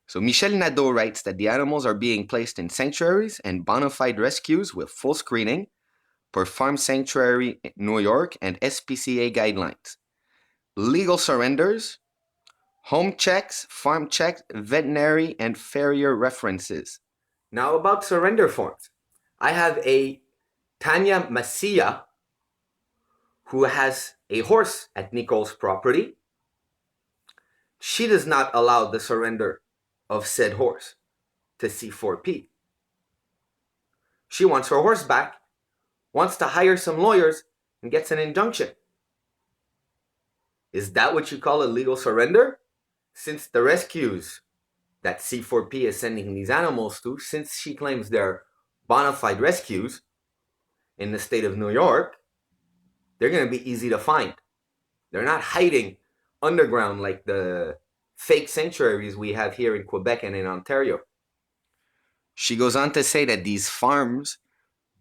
So Michel Nadeau writes that the animals are being placed in sanctuaries and bona fide rescues with full screening per Farm Sanctuary New York and SPCA guidelines. Legal surrenders, home checks, farm checks, veterinary and farrier references. Now about surrender forms. I have a Tanya Masia who has a horse at Nicole's property. She does not allow the surrender of said horse to C4P. She wants her horse back, wants to hire some lawyers, and gets an injunction. Is that what you call a legal surrender? Since the rescues that C4P is sending these animals to, since she claims they're bona fide rescues in the state of New York, they're going to be easy to find. They're not hiding underground like the fake sanctuaries we have here in Quebec and in Ontario. She goes on to say that these farms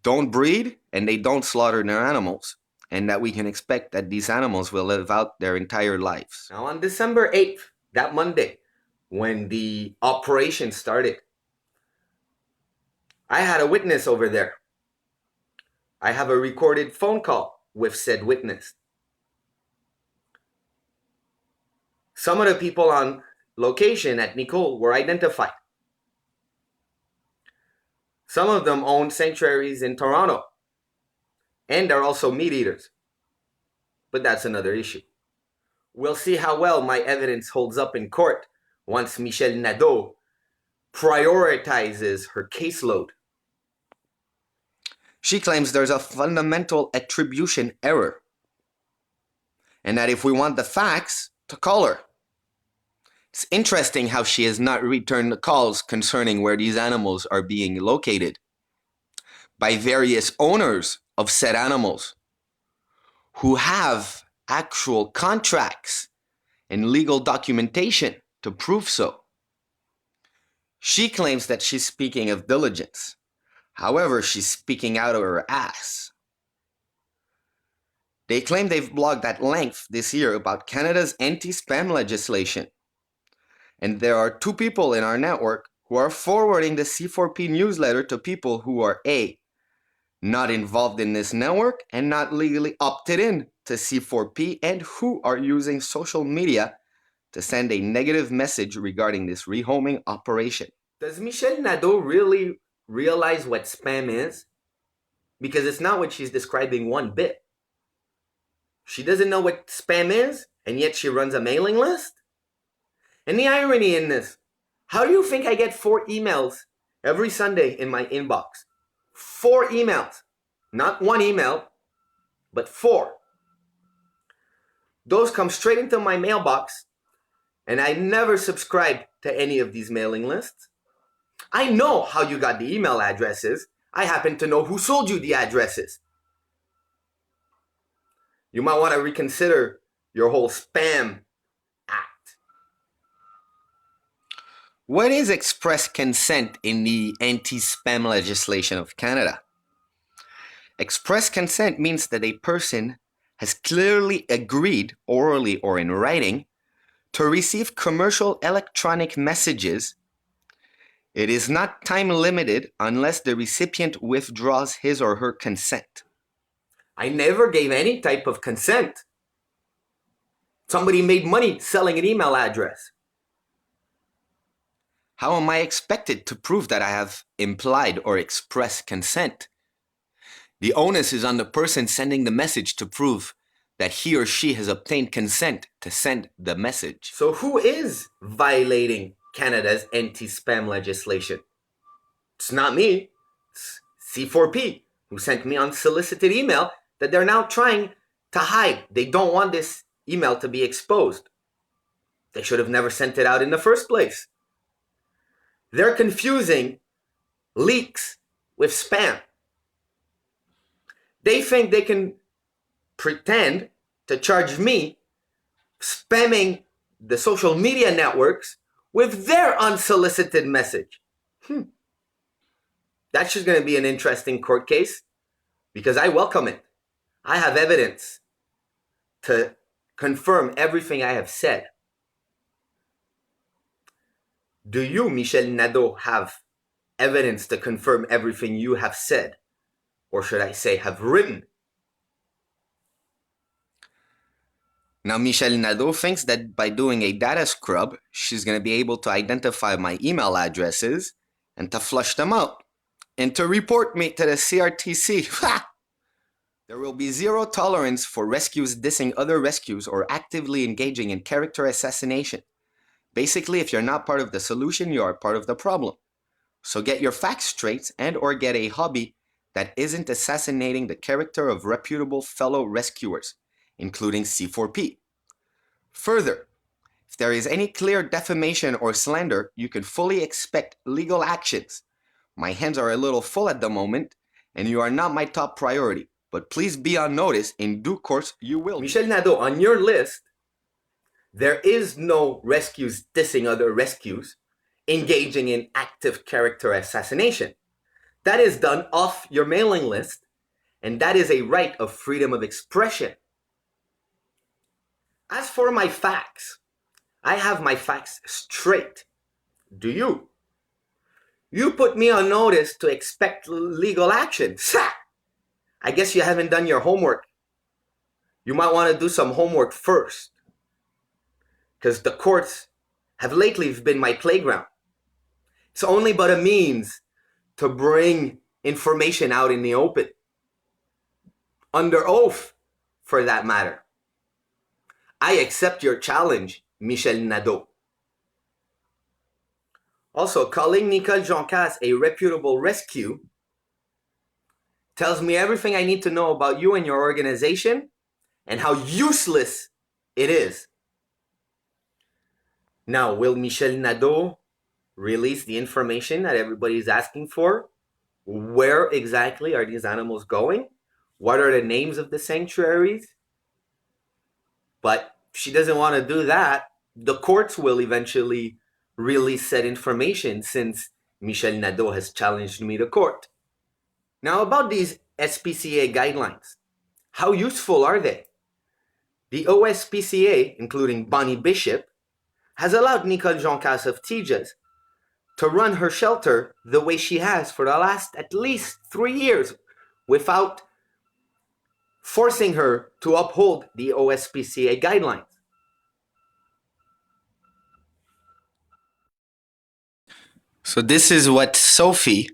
don't breed and they don't slaughter their animals, and that we can expect that these animals will live out their entire lives. Now on December 8th, that Monday, when the operation started, I had a witness over there. I have a recorded phone call with said witness. Some of the people on location at Nicole were identified. Some of them own sanctuaries in Toronto, and they're also meat eaters. But that's another issue. We'll see how well my evidence holds up in court once Michel Nadeau prioritizes her caseload. She claims there's a fundamental attribution error, and that if we want the facts, to call her. It's interesting how she has not returned the calls concerning where these animals are being located by various owners of said animals who have actual contracts and legal documentation to prove so. She claims that she's speaking of diligence. However, she's speaking out of her ass. They claim they've blogged at length this year about Canada's anti-spam legislation. And there are 2 people in our network who are forwarding the C4P newsletter to people who are A, not involved in this network and not legally opted in to C4P, and who are using social media to send a negative message regarding this rehoming operation. Does Michel Nadeau really realize what spam is? Because it's not what she's describing one bit. She doesn't know what spam is, and yet she runs a mailing list? And the irony in this, how do you think I get 4 emails every Sunday in my inbox? 4 emails. Not 1 email, but 4. Those come straight into my mailbox, and I never subscribe to any of these mailing lists. I know how you got the email addresses. I happen to know who sold you the addresses. You might want to reconsider your whole spam act. What is express consent in the anti-spam legislation of Canada? Express consent means that a person has clearly agreed, orally or in writing, to receive commercial electronic messages. It is not time limited unless the recipient withdraws his or her consent. I never gave any type of consent. Somebody made money selling an email address. How am I expected to prove that I have implied or expressed consent? The onus is on the person sending the message to prove that he or she has obtained consent to send the message. So who is violating Canada's anti-spam legislation? It's not me. It's C4P, who sent me unsolicited email that they're now trying to hide. They don't want this email to be exposed. They should have never sent it out in the first place. They're confusing leaks with spam. They think they can pretend to charge me spamming the social media networks with their unsolicited message. That's just going to be an interesting court case because I welcome it. I have evidence to confirm everything I have said. Do you, Michel Nadeau, have evidence to confirm everything you have said? Or should I say, have written? Now, Michel Nadeau thinks that by doing a data scrub, she's going to be able to identify my email addresses and to flush them out and to report me to the CRTC. There will be zero tolerance for rescues dissing other rescues or actively engaging in character assassination. Basically, if you're not part of the solution, you are part of the problem. So get your facts straight and or get a hobby that isn't assassinating the character of reputable fellow rescuers, including C4P. Further, if there is any clear defamation or slander, you can fully expect legal actions. My hands are a little full at the moment, and you are not my top priority, but please be on notice. In due course, you will. Michel Nadeau, on your list, there is no rescues dissing other rescues, engaging in active character assassination. That is done off your mailing list, and that is a right of freedom of expression. As for my facts, I have my facts straight. Do you? You put me on notice to expect legal action. I guess you haven't done your homework. You might want to do some homework first, because the courts have lately been my playground. It's only but a means to bring information out in the open, under oath for that matter. I accept your challenge, Michel Nadeau. Also, calling Nicole Joncas a reputable rescue tells me everything I need to know about you and your organization and how useless it is. Now, will Michel Nadeau release the information that everybody's asking for? Where exactly are these animals going? What are the names of the sanctuaries? But if she doesn't want to do that, the courts will eventually release said information, since Michel Nadeau has challenged me to court. Now, about these SPCA guidelines, how useful are they? The OSPCA, including Bonnie Bishop, has allowed Nicole Joncas of Tejas to run her shelter the way she has for the last at least 3 years without forcing her to uphold the OSPCA guidelines. So this is what Sophie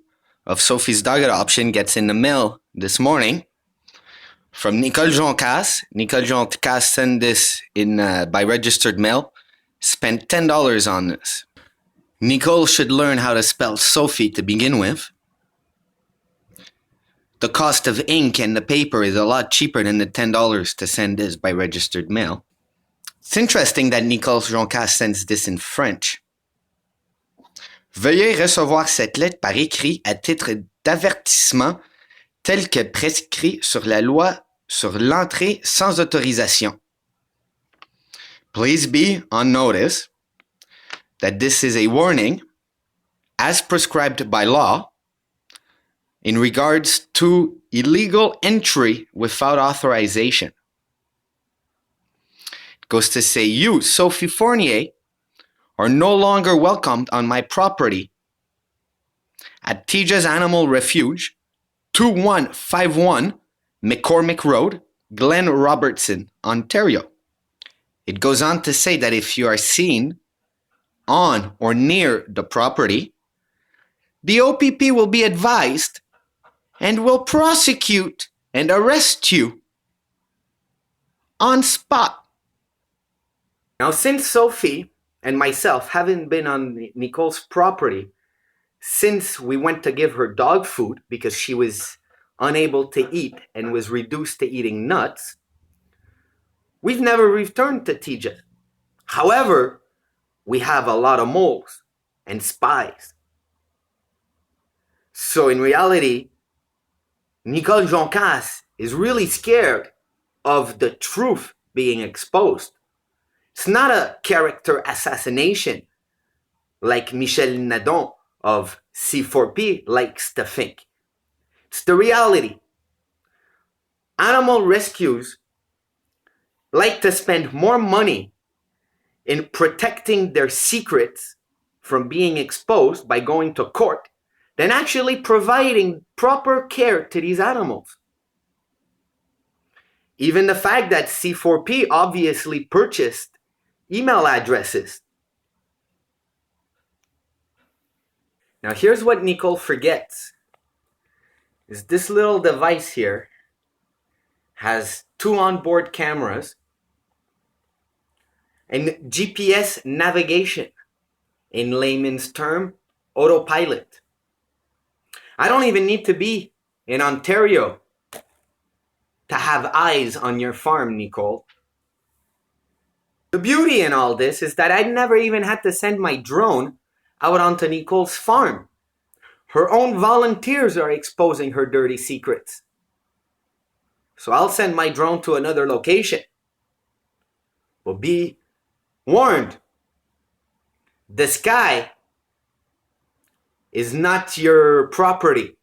of Sophie's Dog Adoption gets in the mail this morning from Nicole Joncas. Nicole Joncas sent this in by registered mail, spent $10 on this. Nicole should learn how to spell Sophie to begin with. The cost of ink and the paper is a lot cheaper than the $10 to send this by registered mail. It's interesting that Nicole Joncas sends this in French. Veuillez recevoir cette lettre par écrit à titre d'avertissement tel que prescrit sur la loi sur l'entrée sans autorisation. Please be on notice that this is a warning, as prescribed by law, in regards to illegal entry without authorization. It goes to say, you, Sophie Fournier, are no longer welcomed on my property at Teja's Animal Refuge, 2151 McCormick Road, Glen Robertson, Ontario. It goes on to say that if you are seen on or near the property, the OPP will be advised and will prosecute and arrest you on spot. Now, since Sophie and myself haven't been on Nicole's property since we went to give her dog food because she was unable to eat and was reduced to eating nuts, we've never returned to Teja. However, we have a lot of moles and spies. So in reality, Nicole Joncas is really scared of the truth being exposed. It's not a character assassination like Michel Nadeau of C4P likes to think. It's the reality. Animal rescues like to spend more money in protecting their secrets from being exposed by going to court than actually providing proper care to these animals. Even the fact that C4P obviously purchased email addresses. Now here's what Nicole forgets, is this little device here has 2 onboard cameras and GPS navigation, in layman's term, autopilot. I don't even need to be in Ontario to have eyes on your farm, Nicole. The beauty in all this is that I never even had to send my drone out onto Nicole's farm. Her own volunteers are exposing her dirty secrets. So I'll send my drone to another location. But be warned, the sky is not your property.